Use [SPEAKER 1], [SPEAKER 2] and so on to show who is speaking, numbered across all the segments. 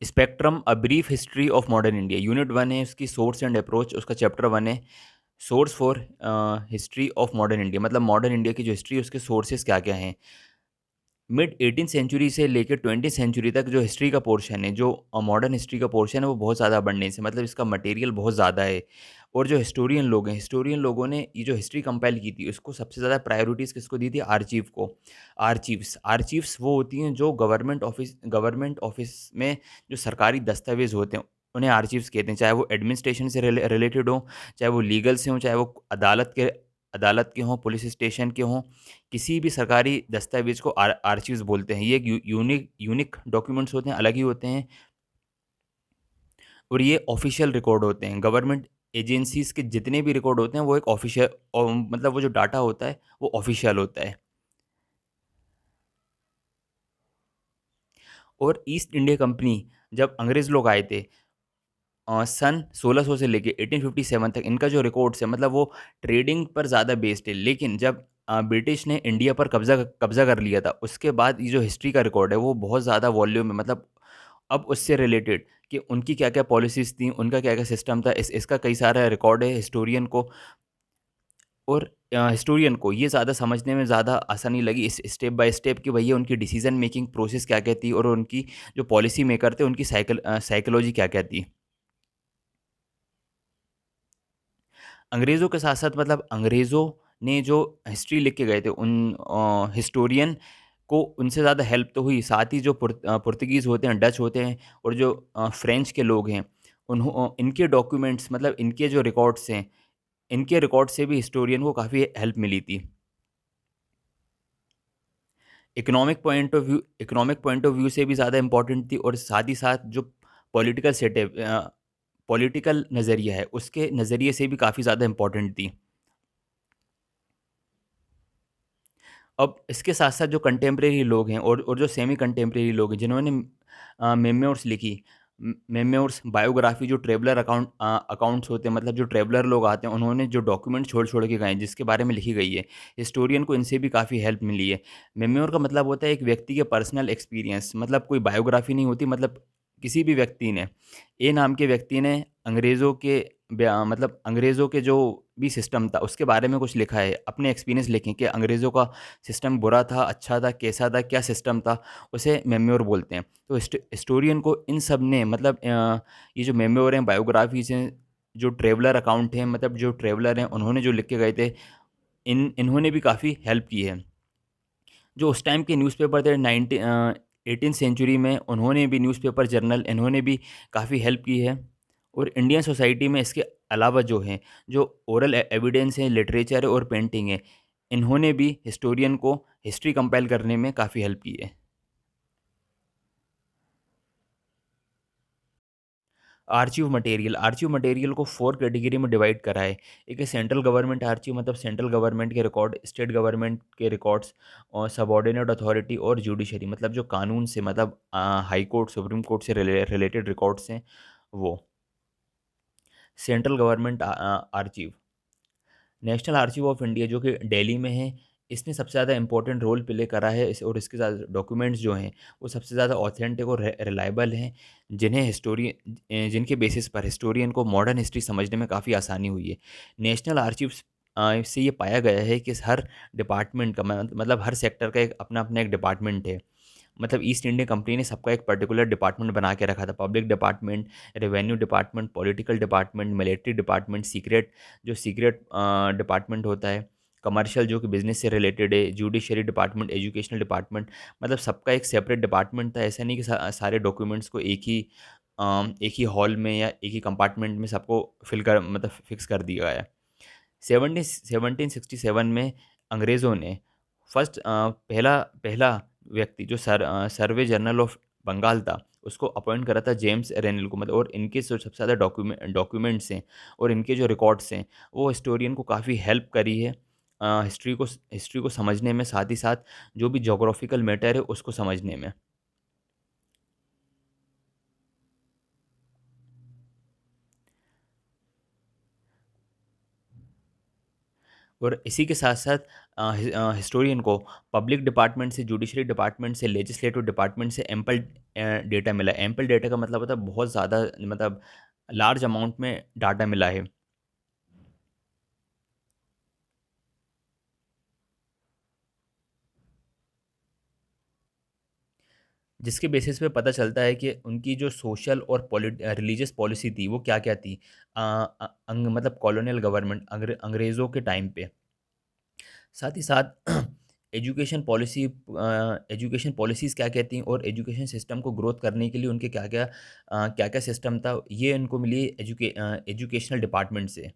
[SPEAKER 1] Spectrum a brief history of modern India, unit 1 है उसकी, source and approach, उसका chapter 1 है source for history of modern India, मतलब modern India की जो हिस्ट्री है उसके सोर्सेज क्या क्या हैं। मिड 18 सेंचुरी से लेकर 20 सेंचुरी तक जो हिस्ट्री का पोर्शन है, जो मॉडर्न हिस्ट्री का पोर्शन है, वो बहुत ज़्यादा अबंडेंस है, मतलब इसका मटेरियल बहुत ज़्यादा है। और जो हिस्टोरियन लोग हैं, हिस्टोरियन लोगों ने ये जो हिस्ट्री कंपाइल की थी, उसको सबसे ज़्यादा प्रायोरिटीज़ किसको दी थी? आर्चीव को। आर्चीव्स वो होती हैं जो गवर्नमेंट ऑफिस में जो सरकारी दस्तावेज़ होते हैं, उन्हें आर्चीव्स कहते हैं। चाहे वो एडमिनिस्ट्रेशन से रिलेटेड हों, चाहे वो लीगल से हों, चाहे वो अदालत के हों, पुलिस स्टेशन के हों, किसी भी सरकारी दस्तावेज़ को आर्चीव्स बोलते हैं। ये एक यूनिक यूनिक डॉक्यूमेंट्स होते हैं, अलग ही होते हैं, और ये ऑफ़िशियल रिकॉर्ड होते हैं। गवर्नमेंट एजेंसीज़ के जितने भी रिकॉर्ड होते हैं, वो एक ऑफ़िशियल मतलब वो जो डाटा होता है, वो ऑफ़िशियल होता है। और ईस्ट इंडिया कंपनी, जब अंग्रेज़ लोग आए थे, सन 1600 से लेके 1857 तक, इनका जो रिकॉर्ड्स है, मतलब वो ट्रेडिंग पर ज़्यादा बेस्ड है। लेकिन जब ब्रिटिश ने इंडिया पर कब्ज़ा कर लिया था, उसके बाद ये जो हिस्ट्री का रिकॉर्ड है, वो बहुत ज़्यादा वॉल्यूम में, मतलब अब उससे रिलेटेड कि उनकी क्या-क्या पॉलिसीज़ थी, उनका क्या-क्या सिस्टम था, इसका कई सारा रिकॉर्ड है हिस्टोरियन को। और हिस्टोरियन को ये ज़्यादा समझने में ज़्यादा आसानी लगी, इस स्टेप बाय स्टेप, कि भैया उनकी डिसीज़न मेकिंग प्रोसेस क्या-क्या थी, और उनकी जो पॉलिसी मेकर थे, उनकी साइकोलॉजी क्या-क्या थी। अंग्रेज़ों के साथ-साथ, मतलब अंग्रेज़ों ने जो हिस्ट्री लिख के गए थे, उन हिस्टोरियन को उनसे ज़्यादा हेल्प तो हुई। साथ ही जो पुर्तगीज़ होते हैं, डच होते हैं, और जो फ्रेंच के लोग हैं, इनके डॉक्यूमेंट्स, मतलब इनके जो रिकॉर्ड्स हैं, इनके रिकॉर्ड से भी हिस्टोरियन को काफ़ी हेल्प मिली थी। इकोनॉमिक पॉइंट ऑफ व्यू से भी ज़्यादा इम्पोर्टेंट थी, और साथ ही साथ जो पॉलिटिकल पॉलिटिकल नज़रिया है, उसके नज़रिए से भी काफ़ी ज़्यादा इम्पोर्टेंट थी। अब इसके साथ-साथ जो कंटेम्प्रेरी लोग हैं, और जो सेमी कंटेम्प्रेरी लोग हैं, जिन्होंने मेमोइर्स लिखी, मेमोइर्स, बायोग्राफी, जो अकाउंट्स होते हैं, मतलब जो ट्रैवलर लोग आते हैं, उन्होंने जो डॉक्यूमेंट छोड़-छोड़ के गए हैं, जिसके बारे में लिखी गई है, हिस्टोरियन को इनसे भी काफ़ी हेल्प मिली है। मेमोइर का मतलब होता है एक व्यक्ति के पर्सनल एक्सपीरियंस, मतलब कोई बायोग्राफी नहीं होती, मतलब किसी भी व्यक्ति ने, ए नाम के व्यक्ति ने मतलब अंग्रेज़ों के जो भी सिस्टम था, उसके बारे में कुछ लिखा है, अपने एक्सपीरियंस लिखें कि अंग्रेज़ों का सिस्टम बुरा था, अच्छा था, कैसा था, क्या सिस्टम था, उसे मेमोइर बोलते हैं। तो हिस्टोरियन को इन सब ने, मतलब ये जो मेमोइर हैं, बायोग्राफ़ीज़ हैं, जो ट्रैवलर अकाउंट हैं, मतलब जो ट्रैवलर हैं, उन्होंने जो लिख के गए थे, इन्होंने भी काफ़ी हेल्प की है। जो उस टाइम के न्यूज़पेपर थे 18th सेंचुरी में, उन्होंने भी न्यूज़पेपर, जर्नल, इन्होंने भी काफ़ी हेल्प की है। और इंडियन सोसाइटी में इसके अलावा जो हैं, जो ओरल एविडेंस है, लिटरेचर है, और पेंटिंग है, इन्होंने भी हिस्टोरियन को हिस्ट्री कंपाइल करने में काफ़ी हेल्प की है। आर्चीव मटेरियल को 4 कैटेगरी में डिवाइड करा है। एक है सेंट्रल गवर्नमेंट आर्चीव, मतलब सेंट्रल गवर्नमेंट के रिकॉर्ड, स्टेट गवर्नमेंट के रिकॉर्ड्स, और सबऑर्डिनेट अथॉरिटी और जुडिशरी, मतलब जो कानून से, मतलब हाई कोर्ट, सुप्रीम कोर्ट से रिलेटेड रिकॉर्ड्स हैं, वो। Central government archive, national archive of India, जो कि दिल्ली में है, इसने सबसे ज़्यादा इम्पोर्टेंट रोल प्ले करा है, और इसके साथ डॉक्यूमेंट्स जो हैं, वो सबसे ज़्यादा ऑथेंटिक और रिलायबल हैं, जिनके बेसिस पर हिस्टोरियन को मॉडर्न हिस्ट्री समझने में काफ़ी आसानी हुई है। नेशनल आर्chiव्स से ये पाया गया है कि हर डिपार्टमेंट का, मतलब हर सेक्टर का एक अपना-अपना एक डिपार्टमेंट है। मतलब ईस्ट इंडिया कंपनी ने सबका एक पर्टिकुलर डिपार्टमेंट बना के रखा था। Public department, revenue department, political department, military department, secret department होता है, कमर्शियल जो कि बिज़नेस से रिलेटेड है, जुडिशरी डिपार्टमेंट, एजुकेशनल डिपार्टमेंट, मतलब सबका एक सेपरेट डिपार्टमेंट था। ऐसा नहीं कि सारे डॉक्यूमेंट्स को एक ही हॉल में या एक ही कंपार्टमेंट में सबको फिक्स कर दिया गया है। 1767 में अंग्रेज़ों ने पहला पहला व्यक्ति, जो सर्वे जनरल ऑफ बंगाल था, उसको अपॉइंट करा था जेम्स रेनल को, मतलब, और इनके जो सबसे ज़्यादा डॉक्यूमेंट्स हैं, और इनके जो रिकॉर्ड्स हैं, वो हिस्टोरियन को काफ़ी हेल्प करी है हिस्ट्री को समझने में, साथ ही साथ जो भी ज्योग्राफिकल मैटर है, उसको समझने में। और इसी के साथ-साथ हिस्टोरियन को पब्लिक डिपार्टमेंट से, जुडिशरी डिपार्टमेंट से, लेजिस्लेटिव डिपार्टमेंट से एम्पल डेटा मिला है। एम्पल डेटा का मतलब होता है बहुत ज़्यादा, मतलब लार्ज अमाउंट में डाटा मिला है। जिसके बेसिस पे पता चलता है कि उनकी जो सोशल और रिलीजियस पॉलिसी थी वो क्या-क्या थी। मतलब कॉलोनियल गवर्नमेंट अंग्रेज़ों के टाइम पे। साथ ही साथ एजुकेशन पॉलिसीज़ क्या कहती हैं और एजुकेशन सिस्टम को ग्रोथ करने के लिए उनके क्या-क्या सिस्टम था, ये इनको मिली एजुकेशनल डिपार्टमेंट से।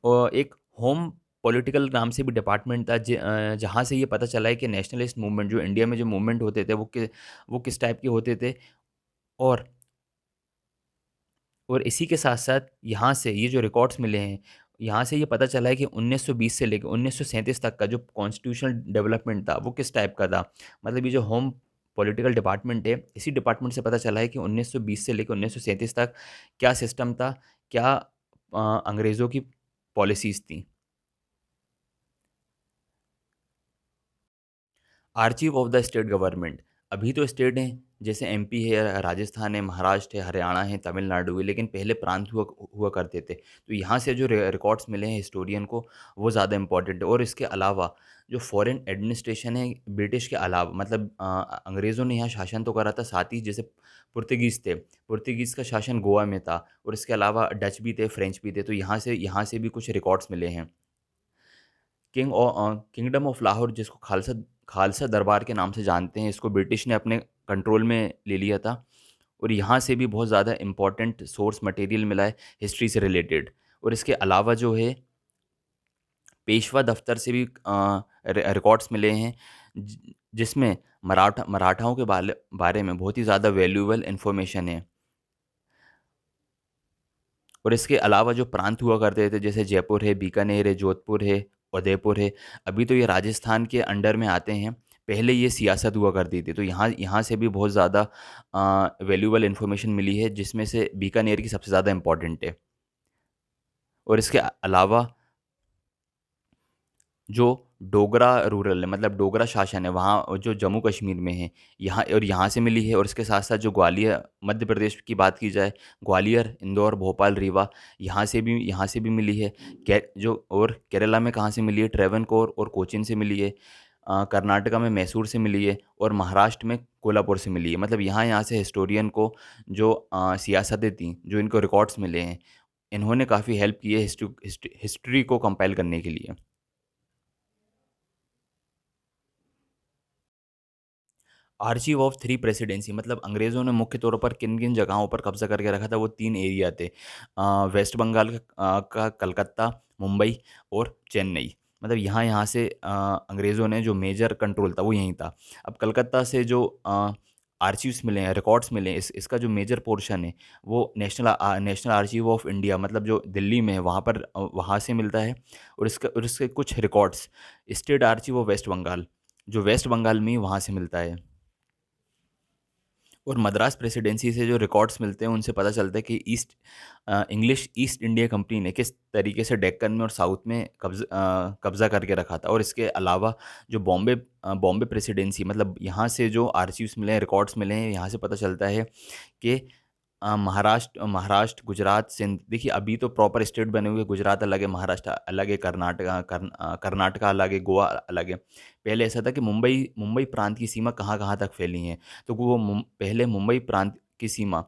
[SPEAKER 1] और एक होम पॉलिटिकल नाम से भी डिपार्टमेंट था, जहाँ से ये पता चला है कि नेशनलिस्ट मूवमेंट जो इंडिया में जो मूवमेंट होते थे वो किस टाइप के होते थे। और इसी के साथ-साथ यहाँ से ये जो रिकॉर्ड्स मिले हैं, यहाँ से ये पता चला है कि 1920 से लेके 1937 तक का जो कॉन्स्टिट्यूशनल डेवलपमेंट था, वो किस टाइप का था। मतलब ये जो होम पॉलिटिकल डिपार्टमेंट है, इसी डिपार्टमेंट से पता चला है कि 1920 से लेके 1937 तक क्या सिस्टम था, क्या अंग्रेज़ों की पॉलिसीज़ थी। Archive of the state government. अभी तो स्टेट हैं, जैसे एमपी है, राजस्थान है, महाराष्ट्र है, हरियाणा है, तमिलनाडु है, लेकिन पहले प्रांत हुआ हुआ करते थे। तो यहाँ से जो रिकॉर्ड्स मिले हैं हिस्टोरियन को, वो ज़्यादा इम्पोर्टेंट है। और इसके अलावा जो फॉरेन एडमिनिस्ट्रेशन है ब्रिटिश के अलावा, मतलब अंग्रेज़ों ने यहाँ शासन तो करा था, साथ ही जैसे पुर्तगीज़ थे, पुर्तगीज़ का शासन गोवा में था, और इसके अलावा डच भी थे, फ्रेंच भी थे। तो यहाँ से भी कुछ रिकॉर्ड्स मिले हैं। किंगडम ऑफ लाहौर, जिसको खालसा खालसा दरबार के नाम से जानते हैं, इसको ब्रिटिश ने अपने कंट्रोल में ले लिया था। और यहाँ से भी बहुत ज़्यादा इम्पोर्टेंट सोर्स मटेरियल मिला है हिस्ट्री से रिलेटेड। और इसके अलावा जो है पेशवा दफ्तर से भी रिकॉर्ड्स मिले हैं, जिसमें मराठाओं के बारे में बहुत ही ज़्यादा वैल्यूएबल इन्फॉर्मेशन है। और इसके अलावा जो प्रांत हुआ करते थे, जैसे जयपुर है, बीकानेर है, जोधपुर है, उदयपुर है, अभी तो ये राजस्थान के अंडर में आते हैं। पहले ये सियासत हुआ करती थी। तो यहाँ यहाँ से भी बहुत ज़्यादा वैल्यूएबल इन्फॉर्मेशन मिली है, जिसमें से बीकानेर की सबसे ज़्यादा इम्पोर्टेंट है। और इसके अलावा जो डोगरा रूरल है, मतलब डोगरा शासन है, वहाँ जो जम्मू कश्मीर में है, यहाँ से मिली है। और इसके साथ-साथ जो ग्वालियर मध्य प्रदेश की बात की जाए, ग्वालियर, इंदौर, भोपाल, रीवा, यहाँ से भी मिली है। और केरला में कहाँ से मिली है? ट्रैवनकोर और कोचीन से मिली है। कर्नाटका में मैसूर से मिली है, और महाराष्ट्र में कोल्हापुर से मिली है। मतलब यहाँ-यहाँ से हिस्टोरियन को जो सियासतें थीं, जो इनको रिकॉर्ड्स मिले हैं, इन्होंने काफ़ी हेल्प की है हिस्ट्री को कंपाइल करने के लिए। आर्चीव ऑफ थ्री प्रेसिडेंसी, मतलब अंग्रेज़ों ने मुख्य तौर पर किन-किन जगहों पर कब्ज़ा करके रखा था, वो 3 एरिया थे। वेस्ट बंगाल का कलकत्ता, मुंबई और चेन्नई। मतलब यहाँ-यहाँ से अंग्रेज़ों ने जो मेजर कंट्रोल था वो यहीं था। अब कलकत्ता से जो आर्चीव्स मिले हैं, रिकॉर्ड्स मिले हैं, इसका जो मेजर पोर्शन है वो नेशनल आर्चीव ऑफ इंडिया, मतलब जो दिल्ली में है, वहाँ से मिलता है। और इसके कुछ records state archive of West Bengal, जो वेस्ट बंगाल में ही, वहाँ से मिलता है। और मद्रास प्रेसिडेंसी से जो रिकॉर्ड्स मिलते हैं, उनसे पता चलता है कि इंग्लिश ईस्ट इंडिया कंपनी ने किस तरीके से डेक्कन में और साउथ में कब्ज़ा करके रखा था। और इसके अलावा जो बॉम्बे प्रेसिडेंसी, मतलब यहाँ से जो आर्चीव्स मिले हैं, रिकॉर्ड्स मिले हैं, यहाँ से पता चलता है कि महाराष्ट्र, गुजरात, सिंध, देखिए अभी तो प्रॉपर स्टेट बने हुए हैं, गुजरात अलग है, महाराष्ट्र अलग है, कर्नाटका अलग है, गोवा अलग है। पहले ऐसा था कि मुंबई मुंबई प्रांत की सीमा कहाँ-कहाँ तक फैली है, तो वो पहले मुंबई प्रांत की सीमा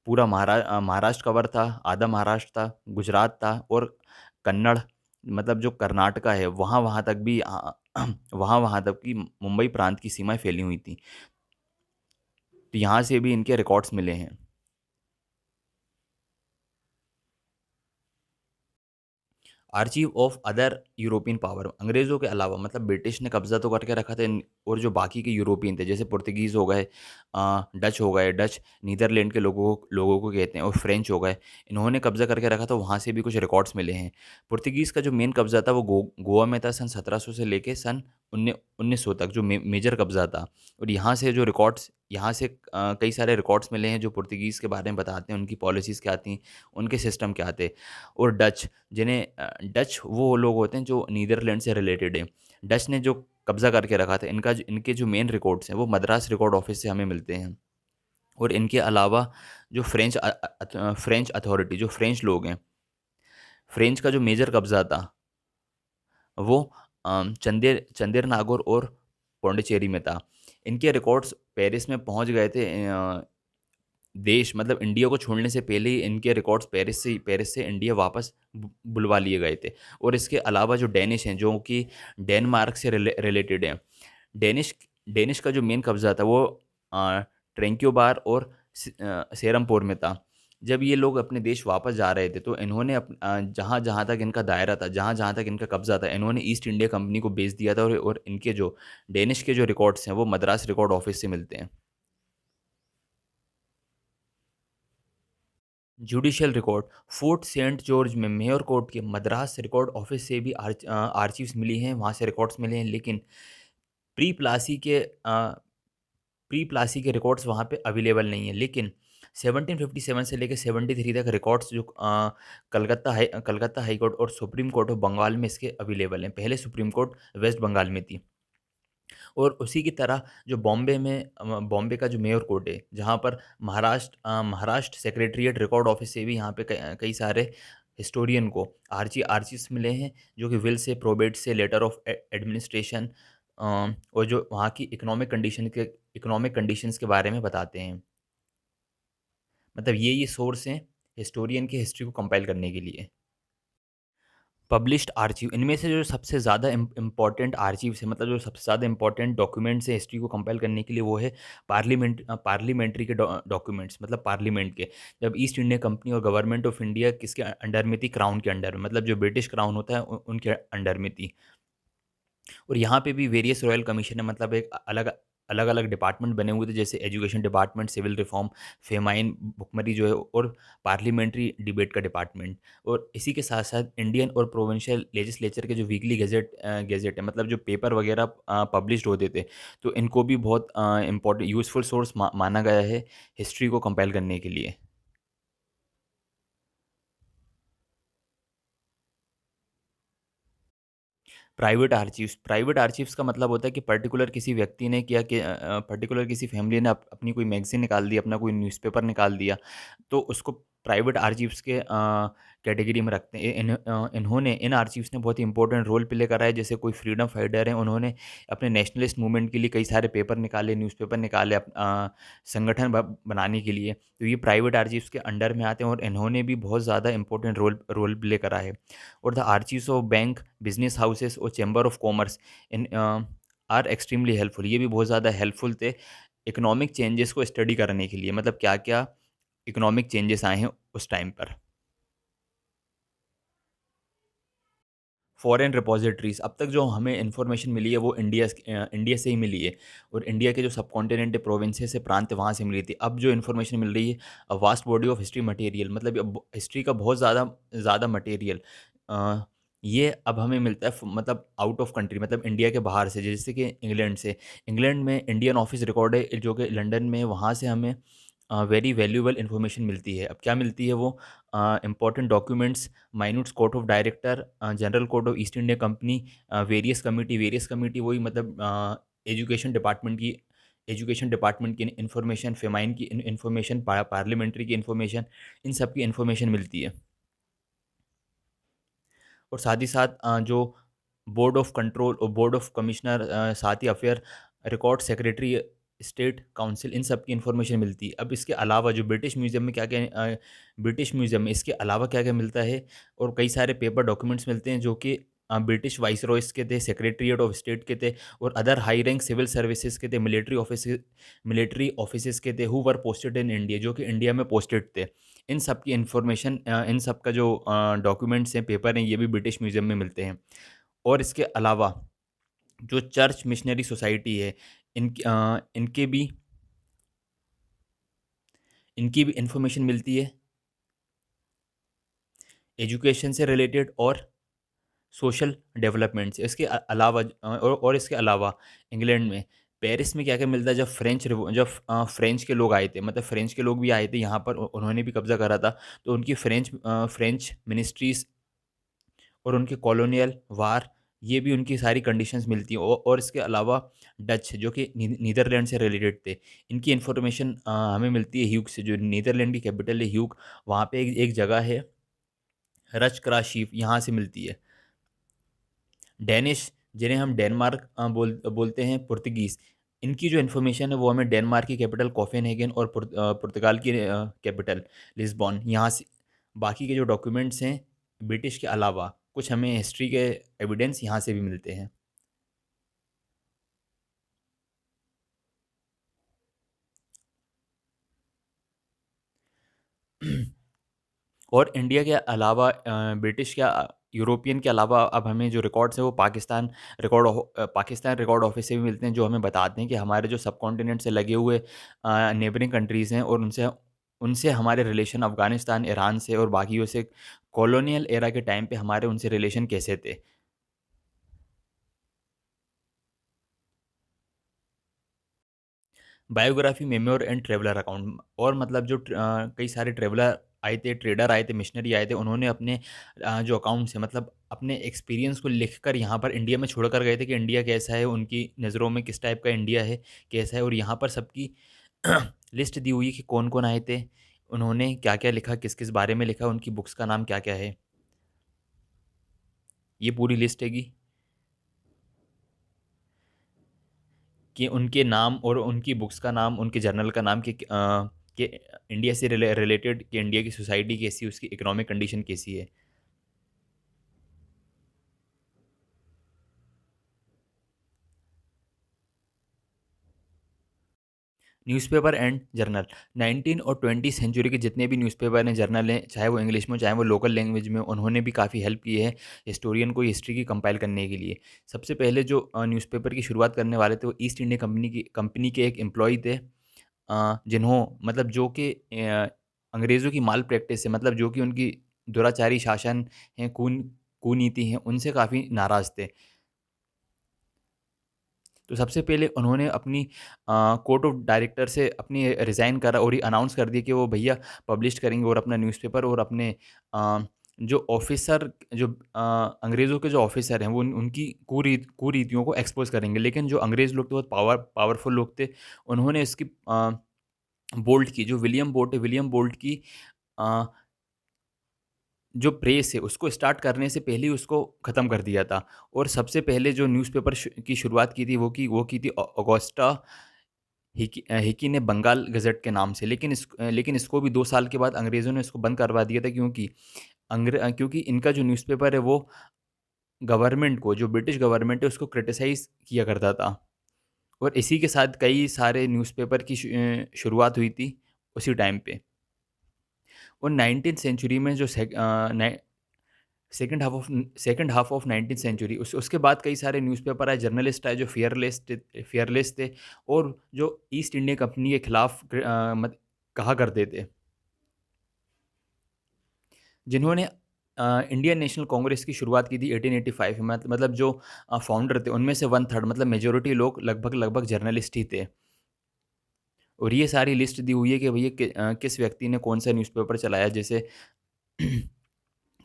[SPEAKER 1] पूरा महाराष्ट्र कवर था, आधा महाराष्ट्र था, गुजरात था, और कन्नड़, मतलब जो कर्नाटका है, वहाँ-वहाँ तक भी वहाँ-वहाँ तक की मुंबई प्रांत की सीमाएँ फैली हुई थी। तो यहाँ से भी इनके रिकॉर्ड्स मिले हैं। Archive of other European power, अंग्रेज़ों के अलावा, मतलब ब्रिटिश ने कब्ज़ा तो करके रखा था और जो बाकी के यूरोपियन थे, जैसे पुर्तगीज़ हो गए, डच हो गए, डच नीदरलैंड के लोगों को कहते हैं, और फ्रेंच हो गए, इन्होंने कब्ज़ा करके रखा था। वहाँ से भी कुछ रिकॉर्ड्स मिले हैं। पुर्तगीज़ का जो मेन कब्ज़ा था वो गोवा में था, सन 1700 से लेके सन 1900 तक जो मेजर कब्ज़ा था। और यहाँ से जो रिकॉर्ड्स, यहाँ से कई सारे रिकॉर्ड्स मिले हैं जो पुर्तगीज़ के बारे में बताते हैं, उनकी पॉलिसीज़ क्या थीं, उनके सिस्टम क्या थे। और डच, जिन्हें डच वो लोग होते हैं जो नीदरलैंड से रिलेटेड हैं। डच ने जो कब्ज़ा करके रखा था, इनके जो मेन रिकॉर्ड्स हैं वो मद्रास रिकॉर्ड ऑफिस से हमें मिलते हैं। और इनके अलावा जो फ्रेंच अथॉरिटी, जो फ्रेंच लोग हैं, फ्रेंच का जो मेजर कब्ज़ा था वो चंदेर नागौर और पौंडीचेरी में था। इनके रिकॉर्ड्स पेरिस में पहुँच गए थे। देश मतलब इंडिया को छोड़ने से पहले ही इनके रिकॉर्ड्स पेरिस से इंडिया वापस बुलवा लिए गए थे। और इसके अलावा जो डेनिश हैं, जो कि डेनमार्क से रिलेटेड हैं। डेनिश डेनिश का जो मेन कब्ज़ा था वो अ, ट्रैंक्योबार और सेरमपुर में था। जब ये लोग अपने देश वापस जा रहे थे तो इन्होंने जहाँ-जहाँ तक इनका दायरा था, जहाँ-जहाँ तक इनका कब्ज़ा था, इन्होंने ईस्ट इंडिया कंपनी को बेच दिया था। और इनके जो डेनिश के जो रिकॉर्ड्स हैं वो मद्रास रिकॉर्ड ऑफिस से मिलते हैं। Judicial record, Fort Saint George में मेयर कोर्ट के मद्रास रिकॉर्ड ऑफिस से भी आर्चीव्स मिली हैं, वहाँ से रिकॉर्ड्स मिले हैं। लेकिन प्री प्लासी के प्री प्लासी के रिकॉर्ड्स वहाँ पे अवेलेबल नहीं है। लेकिन 1757 से लेके 73 तक रिकॉर्ड्स जो कलकत्ता हाई कोर्ट और सुप्रीम कोर्ट ऑफ बंगाल में इसके अवेलेबल हैं। पहले सुप्रीम कोर्ट वेस्ट बंगाल में थी। और उसी की तरह जो बॉम्बे में बॉम्बे का जो मेयर कोर्ट है, जहाँ पर महाराष्ट्र सेक्रेटेरिएट रिकॉर्ड ऑफिस से भी यहाँ पे कई सारे हिस्टोरियन को आर्चीव्स मिले हैं, जो कि विल से, प्रोबेट से, लेटर ऑफ एडमिनिस्ट्रेशन और जो वहाँ की इकोनॉमिक कंडीशंस के बारे में बताते हैं। मतलब ये सोर्स हैं हिस्टोरियन की हिस्ट्री को कंपाइल करने के लिए। पब्लिश्ड आर्चिव, इनमें से जो सबसे ज़्यादा इम्पोर्टेंट आर्चिव्स हैं, मतलब जो सबसे ज़्यादा इम्पोर्टेंट डॉक्यूमेंट्स हैं हिस्ट्री को कंपाइल करने के लिए, वो है पार्लियामेंट्री के डॉक्यूमेंट्स, मतलब पार्लियामेंट के। जब ईस्ट इंडिया कंपनी और गवर्नमेंट ऑफ इंडिया किसके अंडर में थी? क्राउन के अंडर में, मतलब जो ब्रिटिश क्राउन होता है उनके अंडर में थी। और यहाँ पे भी वेरियस रॉयल कमीशन है, मतलब एक अलग-अलग डिपार्टमेंट बने हुए थे, जैसे education department, civil reform, famine भुखमरी जो है, और पार्लियामेंट्री डिबेट का डिपार्टमेंट। और इसी के साथ-साथ इंडियन और प्रोविंशियल लेजिस्लेचर के जो वीकली गेज़ेट है, मतलब जो पेपर वगैरह पब्लिश्ड होते थे, तो इनको भी बहुत इम्पोर्टेंट यूज़फुल सोर्स माना गया है हिस्ट्री को कंपाइल करने के लिए। प्राइवेट आर्चिव्स का मतलब होता है कि पर्टिकुलर किसी व्यक्ति ने किया कि पर्टिकुलर किसी फैमिली ने अपनी कोई मैगज़ीन निकाल दी, अपना कोई न्यूज़पेपर निकाल दिया, तो उसको प्राइवेट आर्चिव्स के कैटेगरी में रखते हैं। इन्होंने इन आर्चिव्स ने बहुत ही इंपॉर्टेंट रोल प्ले करा है। जैसे कोई फ्रीडम फाइटर हैं, उन्होंने अपने नेशनलिस्ट मूवमेंट के लिए कई सारे पेपर निकाले, न्यूज़पेपर निकाले संगठन बनाने के लिए। तो ये प्राइवेट आर्चिव्स के अंडर में आते हैं और इन्होंने भी बहुत ज़्यादा इंपॉर्टेंट रोल रोल प्ले करा है। और the archives of bank, business houses और चैम्बर ऑफ कॉमर्स इन आर एक्सट्रीमली हेल्पफुल। ये भी बहुत ज़्यादा हेल्पफुल थे इकोनॉमिक चेंजेस को स्टडी करने के लिए, मतलब क्या-क्या इकोनॉमिक चेंजेस आए हैं उस टाइम पर। फॉरेन रिपॉजिटरीज़, अब तक जो हमें इन्फॉर्मेशन मिली है वो इंडिया से ही मिली है। और इंडिया के जो सबकॉन्टिनेंट है, प्रोविंसेस है, प्रांत है, वहाँ से मिली थी। अब जो इन्फॉर्मेशन मिल रही है, vast body of history material, मतलब अब हिस्ट्री का बहुत ज़्यादा ज़्यादा मटेरियल ये अब हमें मिलता है मतलब आउट ऑफ कंट्री, मतलब इंडिया के बाहर से, जैसे कि इंग्लैंड से। इंग्लैंड में इंडियन ऑफिस रिकॉर्ड है जो कि लंदन में है, वहाँ से हमें वेरी वैल्यूएबल इन्फॉर्मेशन मिलती है। अब क्या मिलती है वो? Important documents, minutes court of director, general court of East India Company, various committee वही, मतलब एजुकेशन डिपार्टमेंट की इन्फॉर्मेशन, फेमाइन की इन्फॉर्मेशन, पार्लियामेंट्री की इन्फॉर्मेशन, इन सब की इन्फॉर्मेशन मिलती है। और साथ ही साथ जो बोर्ड ऑफ कंट्रोल और बोर्ड ऑफ कमिश्नर, साथ ही affair, record secretary, state council, इन सब की इन्फॉर्मेशन मिलती है। अब इसके अलावा जो ब्रिटिश म्यूज़ियम में इसके अलावा क्या-क्या मिलता है, और कई सारे पेपर डॉक्यूमेंट्स मिलते हैं जो कि ब्रिटिश वाइसरॉयज़ के थे, सेक्रेटेरिएट ऑफ स्टेट के थे, और other high rank civil services के थे, मिलिट्री ऑफिसेज़ के थे, हू वर पोस्टेड इन इंडिया, जो कि इंडिया में पोस्टेड थे। इन सब की इन्फॉर्मेशन, इन सब का जो डॉक्यूमेंट्स हैं, पेपर हैं, ये भी ब्रिटिश म्यूज़ियम में मिलते हैं। और इसके अलावा जो चर्च मिशनरी सोसाइटी है, इनकी अ, इनके भी इनकी भी इन्फॉर्मेशन मिलती है, एजुकेशन से रिलेटेड और सोशल डेवलपमेंट्स। इसके अलावा और इसके अलावा इंग्लैंड में पेरिस में क्या-क्या मिलता है, जब फ्रेंच के लोग आए थे, मतलब फ्रेंच के लोग भी आए थे यहाँ पर, उन्होंने भी कब्ज़ा करा था, तो उनकी फ्रेंच मिनिस्ट्रीज़ और उनके कॉलोनियल वार, ये भी उनकी सारी कंडीशंस मिलती हैं। और इसके अलावा डच जो कि नीदरलैंड से रिलेटेड थे, इनकी इन्फॉर्मेशन हमें मिलती है ह्यूग से, जो नीदरलैंड की कैपिटल है ह्यूग, वहाँ पे एक जगह है रचक्राशीफ, यहाँ से मिलती है। डेनिश, जिन्हें हम डेनमार्क बोलते हैं, पुर्तगीज़, इनकी जो इन्फॉर्मेशन है वो हमें डेनमार्क की कैपिटल कोपेनहेगन और पुर्तगाल की कैपिटल लिस्बॉन, यहाँ से। बाकी के जो डॉक्यूमेंट्स हैं ब्रिटिश के अलावा, कुछ हमें हिस्ट्री के एविडेंस यहाँ से भी मिलते हैं। और इंडिया के अलावा ब्रिटिश के यूरोपियन के अलावा अब हमें जो रिकॉर्ड्स हैं वो पाकिस्तान रिकॉर्ड ऑफिस से भी मिलते हैं, जो हमें बताते हैं कि हमारे जो सब कॉन्टिनेंट से लगे हुए नेबरिंग कंट्रीज़ हैं, और उनसे उनसे हमारे रिलेशन अफ़गानिस्तान, ईरान से और बाकियों से कॉलोनियल एरा के टाइम पे हमारे उनसे रिलेशन कैसे थे। Biography, memoir and traveller account, और मतलब कई सारे ट्रैवलर आए थे, ट्रेडर आए थे, मिशनरी आए थे, उन्होंने अपने जो अकाउंट्स हैं, मतलब अपने एक्सपीरियंस को लिखकर यहाँ पर इंडिया में छोड़ कर गए थे कि इंडिया कैसा है, उनकी नज़रों में किस टाइप का इंडिया है, कैसा है। और यहाँ पर सबकी लिस्ट दी हुई है कि कौन-कौन आए थे, उन्होंने क्या-क्या लिखा, किस-किस बारे में लिखा, उनकी बुक्स का नाम क्या-क्या है। ये पूरी लिस्ट हैगी कि उनके नाम और उनकी बुक्स का नाम, उनके जर्नल का नाम, कि इंडिया से रिलेटेड, कि इंडिया की सोसाइटी कैसी है, उसकी इकोनॉमिक कंडीशन कैसी है। न्यूज़पेपर एंड जर्नल, 19 और 20 सेंचुरी के जितने भी न्यूज़पेपर हैं, जर्नल हैं, चाहे वो इंग्लिश में हो, चाहे वो लोकल लैंग्वेज में हो, उन्होंने भी काफ़ी हेल्प की है हिस्टोरियन को हिस्ट्री की कंपाइल करने के लिए। सबसे पहले जो न्यूज़पेपर की शुरुआत करने वाले थे, वो ईस्ट इंडिया कंपनी के एक एम्प्लॉय थे, जिन्हों मतलब जो कि अंग्रेज़ों की माल प्रैक्टिस है, मतलब जो कि उनकी दुराचारी शासन है, कुनीति है, उनसे काफ़ी नाराज़ थे। तो सबसे पहले उन्होंने अपनी कोर्ट ऑफ डायरेक्टर से अपनी रिज़ाइन करा और ये अनाउंस कर दिया कि वो भैया पब्लिश करेंगे, और अपना न्यूज़पेपर और अपने अ, जो ऑफ़िसर, जो अंग्रेज़ों के जो ऑफ़िसर हैं, वो उनकी कुरीतियों को एक्सपोज़ करेंगे। लेकिन जो अंग्रेज़ लोग थे, बहुत पावरफुल लोग थे। उन्होंने इसकी बोल्ट की, जो विलियम बोल्ट की अ, जो प्रेस है, उसको स्टार्ट करने से पहले ही उसको ख़त्म कर दिया था। और सबसे पहले जो न्यूज़पेपर की शुरुआत की थी, वो की थी ऑगस्टा हिकी ने, बंगाल गज़ट के नाम से। लेकिन इसको भी 2 साल के बाद अंग्रेज़ों ने इसको बंद करवा दिया था, क्योंकि इनका जो न्यूज़पेपर है, वो गवर्नमेंट को, जो ब्रिटिश गवर्नमेंट है, उसको क्रिटिसाइज़ किया करता था। और इसी के साथ कई सारे न्यूज़पेपर की शुरुआत हुई थी उसी टाइम पे। और 19th सेंचुरी में जो second half of 19th century, उसके बाद कई सारे न्यूज़पेपर आए, जर्नलिस्ट आए, जो फियरलेस थे, और जो ईस्ट इंडिया कंपनी के खिलाफ कहा करते थे, जिन्होंने इंडियन नेशनल कांग्रेस की शुरुआत की थी 1885 में। मतलब जो फाउंडर थे, उनमें से वन थर्ड, मतलब मेजोरिटी लोग लगभग लगभग जर्नलिस्ट ही थे। और ये सारी लिस्ट दी हुई है कि भैया किस व्यक्ति ने कौन सा न्यूज़पेपर चलाया, जैसे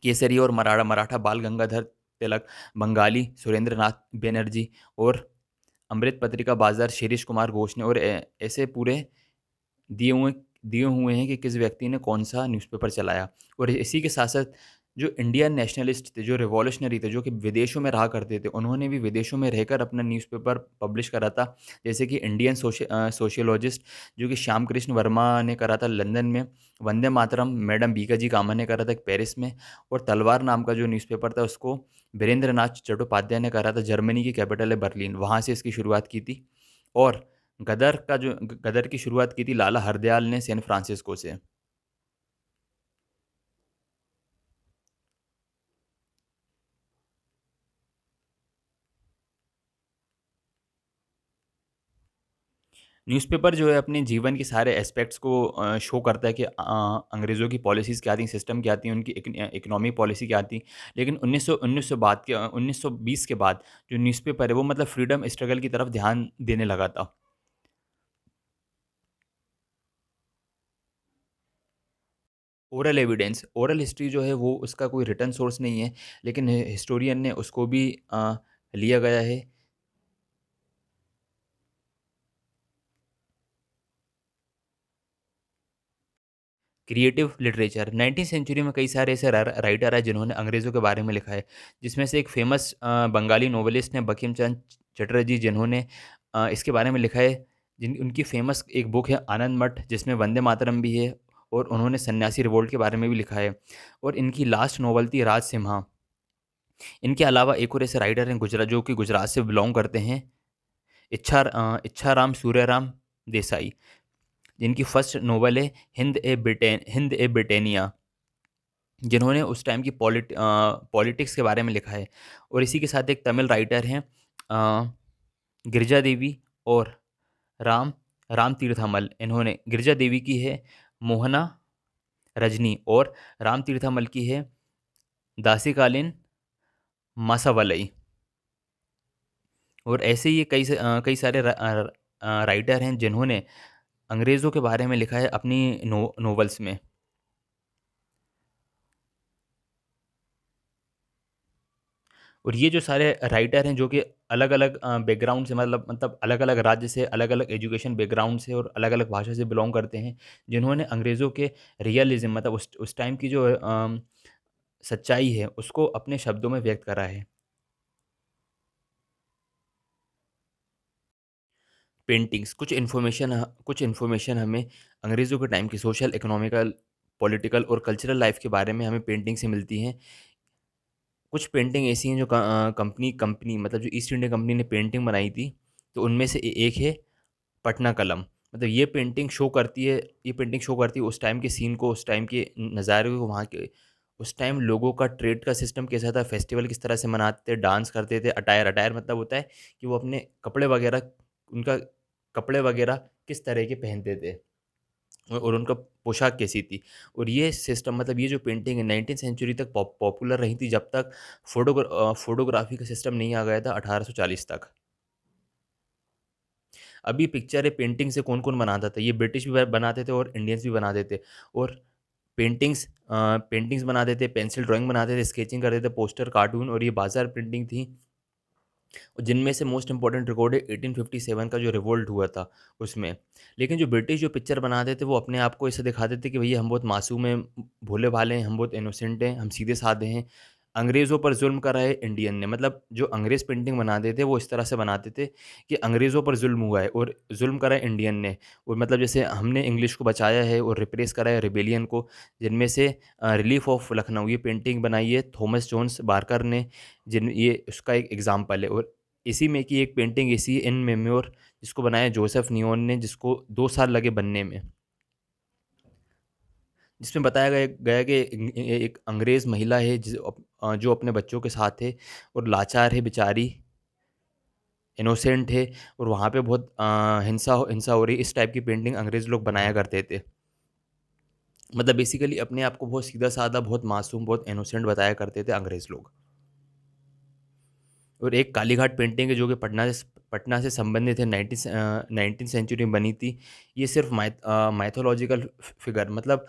[SPEAKER 1] केसरी और मराठा बाल गंगाधर तिलक, बंगाली सुरेंद्र नाथ बनर्जी, और अमृत पत्रिका बाज़ार शिरीष कुमार घोष ने, और ऐसे पूरे दिए हुए दिए हुए हैं कि किस व्यक्ति ने कौन-सा न्यूज़पेपर चलाया। और इसी के साथ-साथ जो इंडियन नेशनलिस्ट थे, जो रिवॉल्यूशनरी थे, जो कि विदेशों में रहा करते थे, उन्होंने भी विदेशों में रहकर अपना न्यूज़पेपर पब्लिश करा था। जैसे कि इंडियन सोशियोलॉजिस्ट जो कि श्याम कृष्ण वर्मा ने करा था लंदन में, वंदे मातरम मैडम भीकाजी कामा ने करा था पेरिस में, और तलवार नाम का जो न्यूज़पेपर था, उसको वीरेंद्रनाथ चट्टोपाध्याय ने करा था, जर्मनी की कैपिटल है बर्लिन, वहाँ से इसकी शुरुआत की थी। और गदर की शुरुआत की थी लाला हरदयाल ने सैन फ्रांसिस्को से। न्यूज़पेपर जो है अपने जीवन के सारे एस्पेक्ट्स को शो करता है कि अंग्रेज़ों की पॉलिसीज़ क्या थी, सिस्टम क्या थी, उनकी इकोनॉमिक पॉलिसी क्या थी। लेकिन 1900 बाद के 1920 के बाद जो न्यूज़पेपर है वो मतलब फ्रीडम स्ट्रगल की तरफ ध्यान देने लगा था। ओरल हिस्ट्री जो है वो उसका कोई रिटन सोर्स नहीं है, लेकिन हिस्टोरियन ने उसको भी लिया गया है। क्रिएटिव लिटरेचर 19वीं सेंचुरी में कई सारे ऐसे राइटर हैं जिन्होंने अंग्रेज़ों के बारे में लिखा है, जिसमें से एक फ़ेमस बंगाली नोवेलिस्ट हैं बंकिम चंद्र चटर्जी जिन्होंने इसके बारे में लिखा है। जिन उनकी फ़ेमस एक बुक है आनंद मठ जिसमें वंदे मातरम भी है और उन्होंने सन्यासी रिवोल्ट के बारे में भी लिखा है और इनकी लास्ट नॉवल थी राजसिम्हा। इनके अलावा एक और ऐसे राइटर हैं गुजरात जो कि गुजरात से बिलॉन्ग करते हैं, इच्छाराम सूर्यराम देसाई, जिनकी फर्स्ट नॉवल है हिंद ए ब्रिटेनिया, जिन्होंने उस टाइम की पॉलिटिक्स के बारे में लिखा है। और इसी के साथ एक तमिल राइटर हैं गिरिजा देवी और राम राम तीर्थमल। इन्होंने गिरिजा देवी की है मोहना रजनी और राम तीर्थमल की है दासीकालीन मासावलई। और ऐसे ही कई सारे राइटर हैं जिन्होंने अंग्रेज़ों के बारे में लिखा है अपनी नॉवेल्स में। और ये जो सारे राइटर हैं जो कि अलग-अलग बैकग्राउंड से मतलब अलग-अलग राज्य से, अलग-अलग एजुकेशन बैकग्राउंड से और अलग-अलग भाषा से बिलॉन्ग करते हैं, जिन्होंने अंग्रेज़ों के रियलिज़्म मतलब उस टाइम की जो सच्चाई है, उसको अपने शब्दों में व्यक्त करा है। पेंटिंग्स कुछ इन्फॉर्मेशन हमें अंग्रेज़ों के टाइम की सोशल, इकोनॉमिकल, पॉलिटिकल और कल्चरल लाइफ़ के बारे में हमें पेंटिंग से मिलती हैं। कुछ पेंटिंग ऐसी हैं जो कंपनी कंपनी मतलब जो ईस्ट इंडिया कंपनी ने पेंटिंग बनाई थी, तो उनमें से एक है पटना कलम। मतलब ये पेंटिंग शो करती है उस टाइम के सीन को, उस टाइम के नज़ारे को, वहाँ के उस टाइम लोगों का ट्रेड का सिस्टम कैसा था, फेस्टिवल किस तरह से मनाते थे, डांस करते थे, अटायर मतलब होता है कि वो अपने उनका कपड़े वगैरह किस तरह के पहनते थे और उनका पोशाक कैसी थी। और ये सिस्टम मतलब ये जो पेंटिंग है 19वीं सेंचुरी तक पॉपुलर रही थी जब तक फ़ोटोग्राफ़ी का सिस्टम नहीं आ गया था 1840 तक। अभी पिक्चर है पेंटिंग से कौन-कौन बनाता था, ये ब्रिटिश भी बनाते थे और इंडियंस भी बनाते थे। और पेंटिंग्स बनाते थे, पेंसिल ड्राइंग बनाते थे, स्केचिंग करते थे, पोस्टर, कार्टून और ये बाज़ार प्रिंटिंग थी। और जिनमें से मोस्ट इम्पोर्टेंट रिकॉर्ड है 1857 का जो रिवोल्ट हुआ था उसमें। लेकिन जो ब्रिटिश जो पिक्चर बनाते थे वो अपने आप को ऐसे दिखाते थे कि भैया हम बहुत मासूम हैं, भोले-भाले हैं, हम बहुत इनोसेंट हैं, हम सीधे-साधे हैं। अंग्रेज़ों पर ज़ुल्म करा है इंडियन ने, मतलब जो अंग्रेज़ पेंटिंग बनाते थे वो इस तरह से बनाते थे कि अंग्रेज़ों पर ज़ुल्म हुआ है और ज़ुल्म करा है इंडियन ने। और मतलब जैसे हमने इंग्लिश को बचाया है और रिप्रेस करा है रिबेलियन को, जिनमें से रिलीफ ऑफ लखनऊ ये पेंटिंग बनाई है थॉमस जोन्स बार्कर ने, जिन ये उसका एक एग्ज़ाम्पल है। और इसी में की एक पेंटिंग ऐसी है इन मेम्योर जिसको बनाया जोसेफ नियोन ने, जिसको 2 साल लगे बनने में। जिसमें बताया गया कि एक अंग्रेज़ महिला है जो अपने बच्चों के साथ है और लाचार है बेचारी, इनोसेंट है और वहाँ पे बहुत हिंसा हो रही है। इस टाइप की पेंटिंग अंग्रेज़ लोग बनाया करते थे। मतलब बेसिकली अपने आप को बहुत सीधा-साधा, बहुत मासूम, बहुत इनोसेंट बताया करते थे अंग्रेज़ लोग। और एक कालीघाट पेंटिंग है जो कि पटना से संबंधित है, 19th सेंचुरी में बनी थी। ये सिर्फ़ माइथोलॉजिकल फिगर मतलब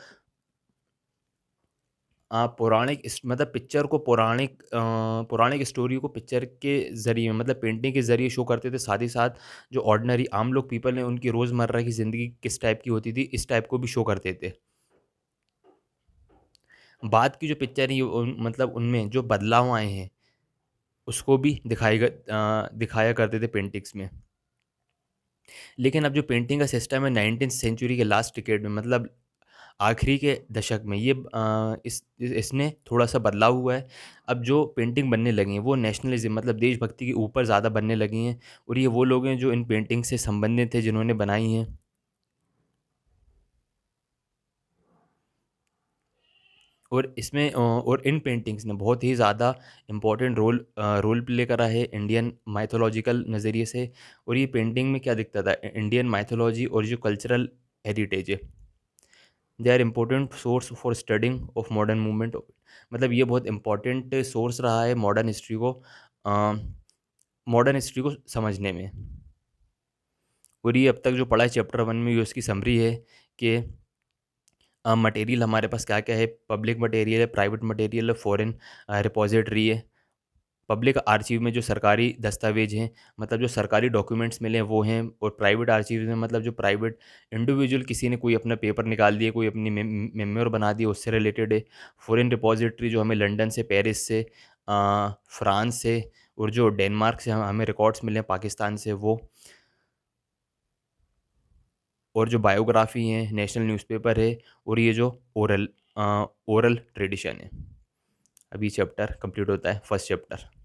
[SPEAKER 1] पौराणिक मतलब पिक्चर को पौराणिक स्टोरी को पिक्चर के ज़रिए मतलब पेंटिंग के ज़रिए शो करते थे। साथ ही साथ जो ऑर्डिनरी आम लोग पीपल हैं उनकी रोज़मर्रा की ज़िंदगी किस टाइप की होती थी, इस टाइप को भी शो करते थे। बाद की जो पिक्चर है ये मतलब उनमें जो बदलाव आए हैं, उसको भी दिखाया करते थे पेंटिंग्स में। लेकिन अब जो पेंटिंग का सिस्टम है 19th सेंचुरी के लास्ट डिकेड में मतलब आखिरी के दशक में इसने थोड़ा-सा बदलाव हुआ है। अब जो पेंटिंग बनने लगी हैं वो नेशनलिज़्म मतलब देशभक्ति के ऊपर ज़्यादा बनने लगी हैं और ये वो लोग हैं जो इन पेंटिंग से संबंधित थे जिन्होंने बनाई हैं। और इसमें और इन पेंटिंग्स ने बहुत ही ज़्यादा इम्पोर्टेंट रोल प्ले करा है इंडियन माइथोलॉजिकल नज़रिए से। और ये पेंटिंग में क्या दिखता था, इंडियन माइथोलॉजी और जो कल्चरल हेरिटेज है, they are important source for studying of modern movement. मतलब ये बहुत इम्पोर्टेंट सोर्स रहा है मॉडर्न हिस्ट्री को समझने में। और ये अब तक जो पढ़ा है चैप्टर 1 में, ये उसकी समरी है कि मटेरियल हमारे पास क्या-क्या है। पब्लिक मटेरियल है, प्राइवेट मटेरियल है, फॉरेन रिपॉजिटरी है। पब्लिक आर्chiव में जो सरकारी दस्तावेज़ हैं, मतलब जो सरकारी डॉक्यूमेंट्स मिले हैं वो हैं। और प्राइवेट आर्chiव में मतलब जो प्राइवेट इंडिविजुअल किसी ने कोई अपना पेपर निकाल दिया, कोई अपनी मेमोर बना दी, उससे रिलेटेड है। फॉरेन रिपॉजिटरी जो हमें लंदन से, पेरिस से, फ्रांस से और जो डेनमार्क से हमें रिकॉर्ड्स मिले हैं, पाकिस्तान से वो। और जो बायोग्राफ़ी है, नेशनल न्यूज़पेपर है। और ये जो ओरल ट्रेडिशन है। अभी चैप्टर कंप्लीट होता है, फर्स्ट चैप्टर।